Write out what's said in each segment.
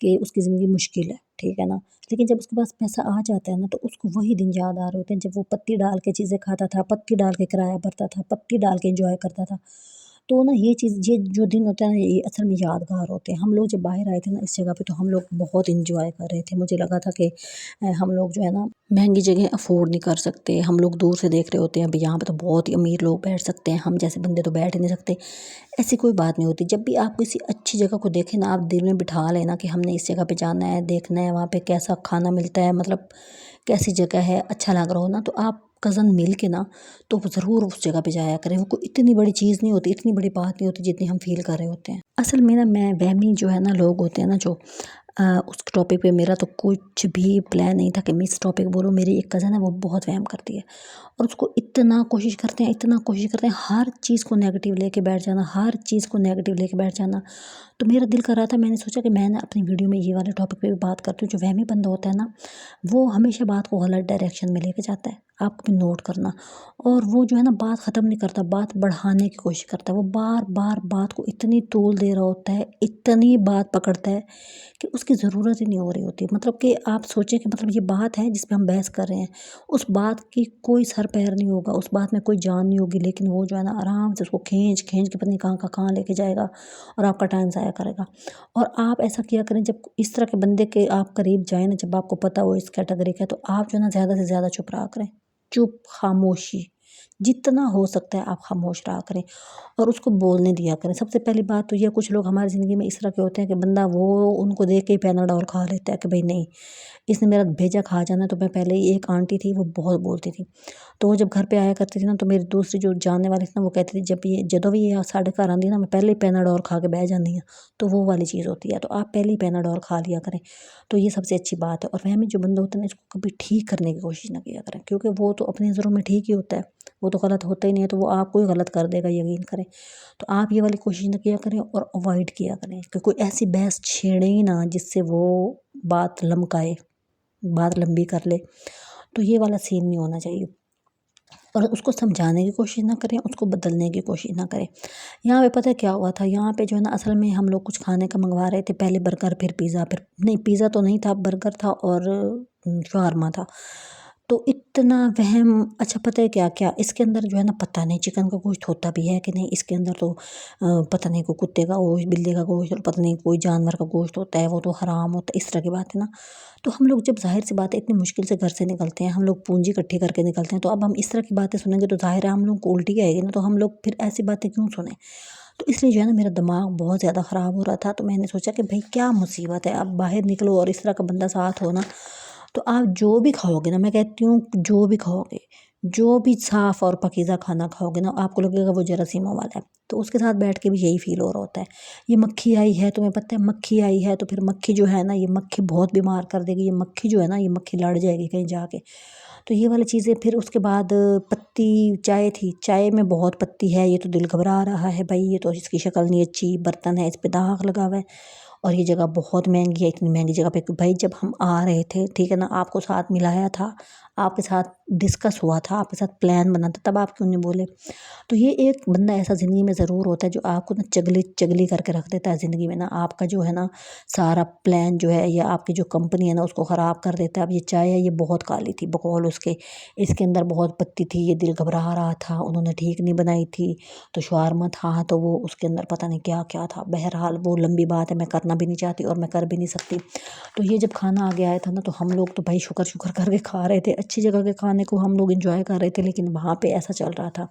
کہ اس کی زندگی مشکل ہے، ٹھیک ہے نا، لیکن جب اس کے پاس پیسہ آ جاتا ہے نا تو اس کو وہی دن یاد آ رہے ہوتے ہیں جب وہ پتی ڈال کے چیزیں کھاتا تھا، پتی ڈال کے کرایہ بھرتا تھا، پتی ڈال کے انجوائے کرتا تھا۔ تو نا یہ جو دن ہوتا ہے نا یہ اصل میں یادگار ہوتے ہیں۔ ہم لوگ جب باہر آئے تھے نا اس جگہ پہ تو ہم لوگ بہت انجوائے کر رہے تھے، مجھے لگا تھا کہ ہم لوگ جو ہے نا مہنگی جگہ افورڈ نہیں کر سکتے، ہم لوگ دور سے دیکھ رہے ہوتے ہیں ابھی یہاں پہ تو بہت ہی امیر لوگ بیٹھ سکتے ہیں، ہم جیسے بندے تو بیٹھ ہی نہیں سکتے۔ ایسی کوئی بات نہیں ہوتی، جب بھی آپ کسی اچھی جگہ کو دیکھیں نا آپ دل میں بٹھا لینا کہ ہم نے اس جگہ پہ جانا ہے، دیکھنا ہے وہاں پہ کیسا کھانا ملتا ہے، مطلب کیسی جگہ ہے، اچھا لگ رہا ہو نا تو آپ کزن مل کے نا تو ضرور اس جگہ پہ جایا کریں۔ وہ کوئی اتنی بڑی چیز نہیں ہوتی، اتنی بڑی بات نہیں ہوتی جتنی ہم فیل کر رہے ہوتے ہیں۔ اصل میں نا میں وہمی جو ہے نا لوگ ہوتے ہیں نا جو اس ٹاپک پہ میرا تو کچھ بھی پلان نہیں تھا کہ میں اس ٹاپک بولوں۔ میری ایک کزن ہے وہ بہت وہم کرتی ہے اور اس کو اتنا کوشش کرتے ہیں ہر چیز کو نیگیٹیو لے کے بیٹھ جانا، ہر چیز کو نیگیٹیو لے کے بیٹھ جانا۔ تو میرا دل کر رہا تھا، میں نے سوچا کہ میں نا اپنی ویڈیو میں یہ والے ٹاپک پہ بھی بات کرتی ہوں۔ جو وہمی بندہ ہوتا ہے نا وہ ہمیشہ بات کو غلط ڈائریکشن میں لے کے جاتا ہے، آپ کبھی نوٹ کرنا، اور وہ جو ہے نا بات ختم نہیں کرتا، بات بڑھانے کی کوشش کرتا ہے، وہ بار بار بات کو اتنی طول دے رہا ہوتا ہے، اتنی بات پکڑتا ہے کہ اس کی ضرورت ہی نہیں ہو رہی ہوتی۔ مطلب کہ آپ سوچیں کہ مطلب یہ بات ہے جس پہ ہم بحث کر رہے ہیں، اس بات کی کوئی سر پیر نہیں ہوگا، اس بات میں کوئی جان نہیں ہوگی، لیکن وہ جو ہے نا آرام سے اس کو کھینچ کے پتہ نہیں کہاں کا کہاں لے کے جائے گا اور آپ کا ٹائم ضائع کرے گا۔ اور آپ ایسا کیا کریں جب اس طرح کے بندے کے آپ قریب جائیں نا، جب آپ کو پتہ ہو اس کیٹیگری کا، تو آپ جو ہے نا زیادہ سے زیادہ چپ رہا کریں، چپ، خاموشی، جتنا ہو سکتا ہے آپ خاموش رہا کریں اور اس کو بولنے دیا کریں۔ سب سے پہلی بات تو یہ کچھ لوگ ہماری زندگی میں اس طرح کے ہوتے ہیں کہ بندہ وہ ان کو دیکھ کے ہی پیناڈول کھا لیتا ہے کہ بھئی نہیں اس نے میرا بھیجا کھا جانا۔ تو میں پہلے ہی ایک آنٹی تھی وہ بہت بولتی تھی، تو وہ جب گھر پہ آیا کرتی تھی نا تو میری دوسری جو جاننے والی تھی نا وہ کہتی تھی جدوں بھی یہ ساڑھے گھر آندی نا میں پہلے ہی پیناڈول کھا کے بیٹھ جاندی ہوں، تو وہ والی چیز ہوتی ہے۔ تو آپ پہلے ہی پیناڈول کھا لیا کریں، تو یہ سب سے اچھی بات ہے۔ اور وہمی جو بندہ ہوتا ہے نا اس کو کبھی ٹھیک کرنے کی کوشش نہ کیا کریں، کیونکہ وہ تو اپنی نظروں میں ٹھیک ہی ہوتا ہے، وہ تو غلط ہوتا ہی نہیں ہے، تو وہ آپ کو ہی غلط کر دے گا، یقین کریں۔ تو آپ یہ والی کوشش نہ کیا کریں اور اوائڈ کیا کریں کہ کوئی ایسی بحث چھیڑیں ہی نہ جس سے وہ بات لمکائے، بات لمبی کر لے، تو یہ والا سین نہیں ہونا چاہیے۔ اور اس کو سمجھانے کی کوشش نہ کریں، اس کو بدلنے کی کوشش نہ کریں۔ یہاں پہ پتہ کیا ہوا تھا، یہاں پہ جو ہے نا اصل میں ہم لوگ کچھ کھانے کا منگوا رہے تھے، پہلے برگر پھر پیزا، پھر نہیں پیزا تو نہیں تھا، برگر تھا اور شاورما تھا۔ تو اتنا وہم، اچھا پتہ ہے کیا کیا اس کے اندر جو ہے نا پتہ نہیں چکن کا گوشت ہوتا بھی ہے کہ نہیں، اس کے اندر تو پتہ نہیں کوئی کتے کا گوشت، بلی کا گوشت اور پتہ نہیں کوئی جانور کا گوشت ہوتا ہے، وہ تو حرام ہوتا ہے، اس طرح کی بات ہے نا۔ تو ہم لوگ جب ظاہر سی بات ہے اتنی مشکل سے گھر سے نکلتے ہیں، ہم لوگ پونجی اکٹھی کر کے نکلتے ہیں، تو اب ہم اس طرح کی باتیں سنیں گے تو ظاہر ہے ہم لوگ کو الٹی آئے گی نا، تو ہم لوگ پھر ایسی باتیں کیوں سنیں۔ تو اس لیے جو ہے نا میرا دماغ بہت زیادہ خراب ہو رہا تھا، تو میں نے سوچا کہ بھئی کیا مصیبت ہے، اب باہر نکلو اور اس طرح کا بندہ ساتھ ہو نا تو آپ جو بھی کھاؤ گے نا، میں کہتی ہوں جو بھی کھاؤ گے، جو بھی صاف اور پاکیزہ کھانا کھاؤ گے نا آپ کو لگے گا وہ جراثیموں والا ہے۔ تو اس کے ساتھ بیٹھ کے بھی یہی فیل ہو رہا ہوتا ہے، یہ مکھی آئی ہے، تمہیں پتہ ہے مکھی آئی ہے، تو پھر مکھی جو ہے نا یہ مکھی بہت بیمار کر دے گی، یہ مکھی جو ہے نا یہ مکھی لڑ جائے گی کہیں جا کے، تو یہ والی چیزیں۔ پھر اس کے بعد پتی چائے تھی، چائے میں بہت پتی ہے، یہ تو دل گھبرا رہا ہے بھائی، یہ تو اس کی شکل نہیں اچھی، برتن ہے اس پہ داغ لگا ہوا ہے اور یہ جگہ بہت مہنگی ہے، اتنی مہنگی جگہ پہ بھائی جب ہم آ رہے تھے، ٹھیک ہے نا، آپ کو ساتھ ملایا تھا، آپ کے ساتھ ڈسکس ہوا تھا، آپ کے ساتھ پلان بنا تھا، تب آپ کیوں نہیں بولے۔ تو یہ ایک بندہ ایسا زندگی میں ضرور ہوتا ہے جو آپ کو نا چگلی کر کے رکھ دیتا ہے زندگی میں نا، آپ کا جو ہے نا سارا پلان جو ہے یا آپ کی جو کمپنی ہے نا اس کو خراب کر دیتا ہے۔ اب یہ چائے ہے یہ بہت کالی تھی بقول اس کے اندر بہت پتی تھی، یہ دل گھبرا رہا تھا، انہوں نے ٹھیک نہیں بنائی تھی۔ تو شاورما تھا تو وہ اس کے اندر پتہ نہیں کیا کیا تھا، بہرحال وہ لمبی بات ہے، میں کرنا بھی نہیں چاہتی اور میں کر بھی نہیں سکتی۔ تو یہ جب کھانا آگے آیا تھا نا تو ہم لوگ تو بھائی شکر کر کے کھا رہے تھے، اچھی جگہ کے کھانے کو ہم لوگ انجوائے کر رہے تھے، لیکن وہاں پہ ایسا چل رہا تھا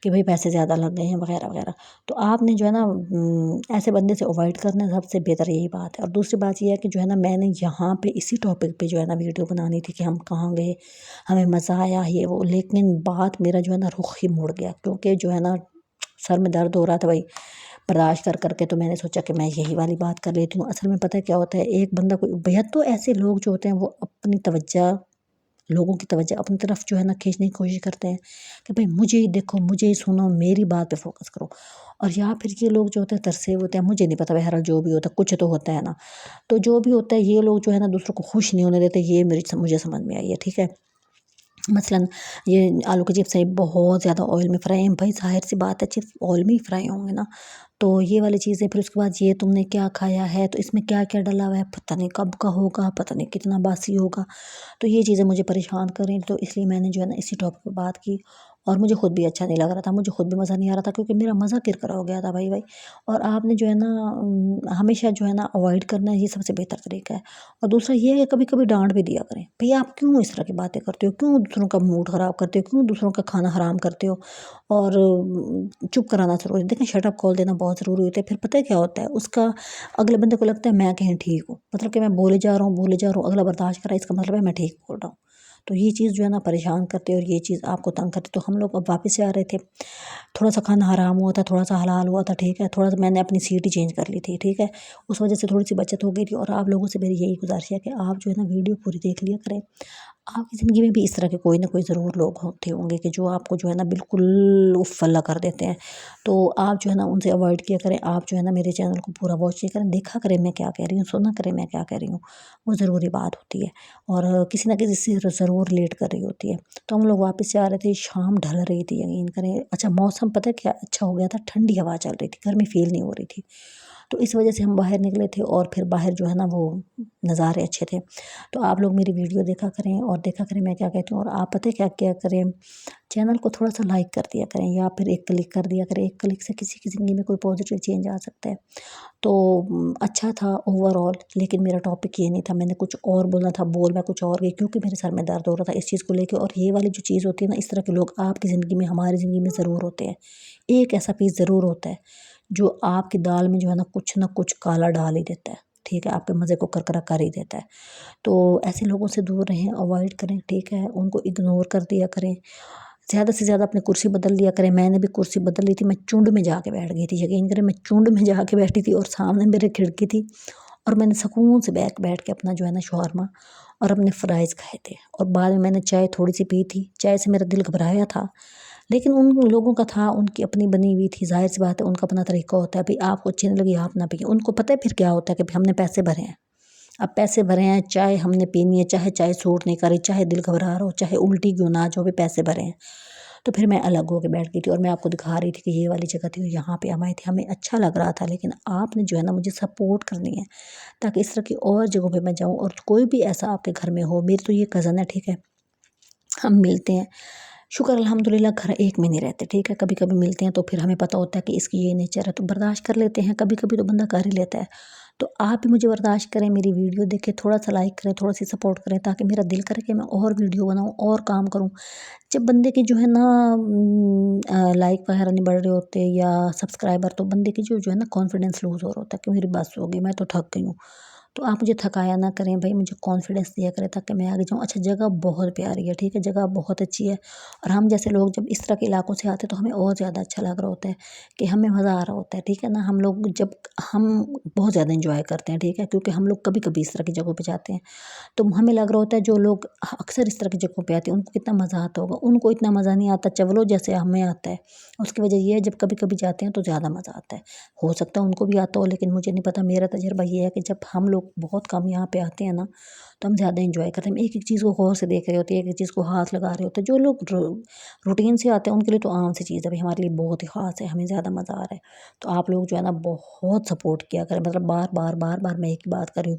کہ بھئی پیسے زیادہ لگ گئے ہیں وغیرہ وغیرہ۔ تو آپ نے جو ہے نا ایسے بندے سے اوائڈ کرنا سب سے بہتر یہی بات ہے۔ اور دوسری بات یہ ہے کہ جو ہے نا میں نے یہاں پہ اسی ٹاپک پہ جو ہے نا ویڈیو بنانی تھی کہ ہم کہاں گئے، ہمیں مزہ آیا یہ وہ، لیکن بات میرا جو ہے نا رخ ہی مڑ گیا، کیونکہ جو ہے نا سر میں درد ہو رہا تھا بھائی برداشت کر کے، تو میں نے سوچا کہ میں یہی والی بات کر لیتی ہوں۔ اصل میں پتہ کیا ہوتا ہے، ایک بندہ کوئی بہت تو ایسے لوگ جو ہوتے ہیں وہ اپنی توجہ، لوگوں کی توجہ اپنی طرف جو ہے نا کھینچنے کی کوشش کرتے ہیں کہ بھئی مجھے ہی دیکھو، مجھے ہی سنو، میری بات پہ فوکس کرو۔ اور یا پھر یہ لوگ جو ہوتے ہیں ترسے ہوتے ہیں، مجھے نہیں پتہ بہرحال جو بھی ہوتا ہے کچھ تو ہوتا ہے نا، تو جو بھی ہوتا ہے یہ لوگ جو ہے نا دوسروں کو خوش نہیں ہونے دیتے، یہ مجھے سمجھ میں آئی ہے، ٹھیک ہے۔ مثلاً یہ آلو کے چپس ہیں بہت زیادہ آئل میں فرائی ہیں، بھائی ظاہر سی بات ہے چپس آئل میں ہی فرائی ہوں گے نا، تو یہ والی چیزیں، پھر اس کے بعد یہ تم نے کیا کھایا ہے، تو اس میں کیا کیا ڈلا ہوا ہے، پتہ نہیں کب کا ہوگا، پتہ نہیں کتنا باسی ہوگا. تو یہ چیزیں مجھے پریشان کریں، تو اس لیے میں نے جو ہے نا اسی ٹاپک پہ بات کی. اور مجھے خود بھی اچھا نہیں لگ رہا تھا، مجھے خود بھی مزہ نہیں آ رہا تھا، کیونکہ میرا مزہ کرکرا ہو گیا تھا بھائی. اور آپ نے جو ہے نا ہمیشہ جو ہے نا اوائڈ کرنا ہے، یہ سب سے بہتر طریقہ ہے. اور دوسرا یہ ہے کہ کبھی کبھی ڈانٹ بھی دیا کریں، بھئی آپ کیوں اس طرح کی باتیں کرتے ہو، کیوں دوسروں کا موڈ خراب کرتے ہو، کیوں دوسروں کا کھانا حرام کرتے ہو. اور چپ کرانا ضروری ہے. دیکھیں شٹ اپ کال دینا بہت ضروری ہوتا ہے. پھر پتہ ہے کیا ہوتا ہے، اس کا اگلے بندے کو لگتا ہے میں کہیں ٹھیک ہوں، مطلب کہ میں بولے جا رہا ہوں، اگلا برداشت کر رہا ہے، اس کا مطلب ہے میں ٹھیک بول رہا ہوں. تو یہ چیز جو ہے نا پریشان کرتے، اور یہ چیز آپ کو تنگ کرتے. تو ہم لوگ اب واپس سے آ رہے تھے، تھوڑا سا کھانا حرام ہوا تھا، تھوڑا سا حلال ہوا تھا، ٹھیک ہے. تھوڑا سا میں نے اپنی سیٹ ہی چینج کر لی تھی، ٹھیک ہے. اس وجہ سے تھوڑی سی بچت ہو گئی تھی. اور آپ لوگوں سے میری یہی گزارش ہے کہ آپ جو ہے نا ویڈیو پوری دیکھ لیا کریں. آپ کی زندگی میں بھی اس طرح کے کوئی نہ کوئی ضرور لوگ ہوتے ہوں گے کہ جو آپ کو جو ہے نا بالکل اف اللہ کر دیتے ہیں. تو آپ جو ہے نا ان سے اوائڈ کیا کریں. آپ جو ہے نا میرے چینل کو پورا واچ کیا کریں، دیکھا کریں میں کیا کہہ رہی ہوں، سنا کریں میں کیا کہہ رہی ہوں. وہ ضروری بات ہوتی ہے، اور کسی نہ کسی سے ضرور ریلیٹ کر رہی ہوتی ہے. تو ہم لوگ واپس سے آ رہے تھے، شام ڈھل رہی تھی، یقین کریں. اچھا موسم پتہ ہے کیا اچھا ہو گیا تھا، ٹھنڈی ہوا چل رہی تھی، گرمی فیل نہیں ہو رہی تھی. تو اس وجہ سے ہم باہر نکلے تھے، اور پھر باہر جو ہے نا وہ نظارے اچھے تھے. تو آپ لوگ میری ویڈیو دیکھا کریں، اور دیکھا کریں میں کیا کہتی ہوں. اور آپ پتہ ہے کیا کیا کریں، چینل کو تھوڑا سا لائک کر دیا کریں، یا پھر ایک کلک کر دیا کریں. ایک کلک سے کسی کی زندگی میں کوئی پازیٹیو چینج آ سکتا ہے. تو اچھا تھا اوور آل، لیکن میرا ٹاپک یہ نہیں تھا. میں نے کچھ اور بولنا تھا، میں کچھ اور گئی، کیونکہ میرے سر میں درد ہو رہا تھا اس چیز کو لے کے. اور یہ والی جو چیز ہوتی ہے نا، اس طرح کے لوگ آپ کی زندگی میں، ہماری زندگی میں ضرور ہوتے ہیں. ایک ایسا پیس ضرور ہوتا ہے جو آپ کی دال میں جو ہے نا کچھ کالا ڈال ہی دیتا ہے، ٹھیک ہے، آپ کے مزے کو کرکرا کر ہی دیتا ہے. تو ایسے لوگوں سے دور رہیں، اوائڈ کریں، ٹھیک ہے. ان کو اگنور کر دیا کریں. زیادہ سے زیادہ اپنی کرسی بدل لیا کریں. میں نے بھی کرسی بدل لی تھی، میں چنڈ میں جا کے بیٹھ گئی تھی، یقین کریں میں چنڈ میں جا کے بیٹھی تھی، اور سامنے میرے کھڑکی تھی. اور میں نے سکون سے بیٹھ کے اپنا جو ہے نا شاورما اور اپنے فرائز کھائے تھے. اور بعد میں نے چائے تھوڑی سی پی تھی. چائے سے میرا دل گھبرایا تھا، لیکن ان لوگوں کا تھا، ان کی اپنی بنی ہوئی تھی. ظاہر سی بات ہے، ان کا اپنا طریقہ ہوتا ہے. بھئی آپ کو اچھی نہیں لگی آپ نہ پیئیں. ان کو پتہ ہے پھر کیا ہوتا ہے کہ ہم نے پیسے بھرے ہیں، اب پیسے بھرے ہیں، چائے ہم نے پینی ہے، چاہے چائے سوٹ نہیں کری، چاہے دل گھبرا رہا ہو، چاہے الٹی کیوں نہ جو بھی پیسے بھرے ہیں. تو پھر میں الگ ہو کے بیٹھ گئی تھی، اور میں آپ کو دکھا رہی تھی کہ یہ والی جگہ تھی، یہاں پہ ہم آئے تھے، ہمیں اچھا لگ رہا تھا. لیکن آپ نے جو ہے نا مجھے سپورٹ کرنی ہے، تاکہ اس طرح کی اور جگہوں پہ میں جاؤں. اور کوئی بھی ایسا آپ کے گھر میں ہو، میری تو یہ کزن ہے، ٹھیک ہے، ہم ملتے ہیں، شکر الحمدللہ گھر ایک میں نہیں رہتے، ٹھیک ہے. کبھی کبھی ملتے ہیں تو پھر ہمیں پتہ ہوتا ہے کہ اس کی یہ نیچر ہے، تو برداشت کر لیتے ہیں. کبھی کبھی تو بندہ کر ہی لیتا ہے. تو آپ بھی مجھے برداشت کریں، میری ویڈیو دیکھیں، تھوڑا سا لائک کریں، تھوڑا سی سپورٹ کریں، تاکہ میرا دل کرے کہ میں اور ویڈیو بناؤں، اور کام کروں. جب بندے کے جو ہے نا لائک وغیرہ نہیں بڑھ رہے ہوتے یا سبسکرائبر، تو بندے کی جو ہے نا کانفیڈنس لوز ہو رہا ہوتا ہے کہ میری بس ہو گئی، میں تو تھک گئی ہوں. تو آپ مجھے تھکایا نہ کریں بھائی، مجھے کانفیڈنس دیا کریں تاکہ میں آگے جاؤں. اچھا جگہ بہت پیاری ہے، ٹھیک ہے، جگہ بہت اچھی ہے. اور ہم جیسے لوگ جب اس طرح کے علاقوں سے آتے ہیں تو ہمیں اور زیادہ اچھا لگ رہا ہوتا ہے کہ ہمیں مزہ آ رہا ہوتا ہے، ٹھیک ہے نا. ہم لوگ جب ہم بہت زیادہ انجوائے کرتے ہیں، ٹھیک ہے، کیونکہ ہم لوگ کبھی کبھی اس طرح کی جگہوں پہ جاتے ہیں. تو ہمیں لگ رہا ہوتا ہے جو لوگ اکثر اس طرح کی جگہوں پہ آتے ہیں ان کو کتنا مزہ آتا ہوگا. ان کو اتنا مزہ نہیں آتا چولو جیسے ہمیں آتا ہے. اس کی وجہ یہ ہے جب کبھی کبھی جاتے ہیں تو زیادہ مزہ آتا ہے. ہو سکتا ہے ان کو بھی آتا ہو، لیکن مجھے نہیں پتا. میرا تجربہ یہ ہے کہ جب ہم لوگ بہت کم یہاں پہ آتے ہیں نا، تو ہم زیادہ انجوائے کرتے ہیں. ایک ایک چیز کو غور سے دیکھ رہے ہوتے ہیں، ایک ایک چیز کو ہاتھ لگا رہے ہوتے ہیں. جو لوگ روٹین سے آتے ہیں ان کے لیے تو عام سی چیز ہے، ہمارے لیے بہت ہی خاص ہے، ہمیں زیادہ مزہ آ رہا ہے. تو آپ لوگ جو ہے نا بہت سپورٹ کیا کریں، مطلب بار بار میں ایک بات کر رہی ہوں.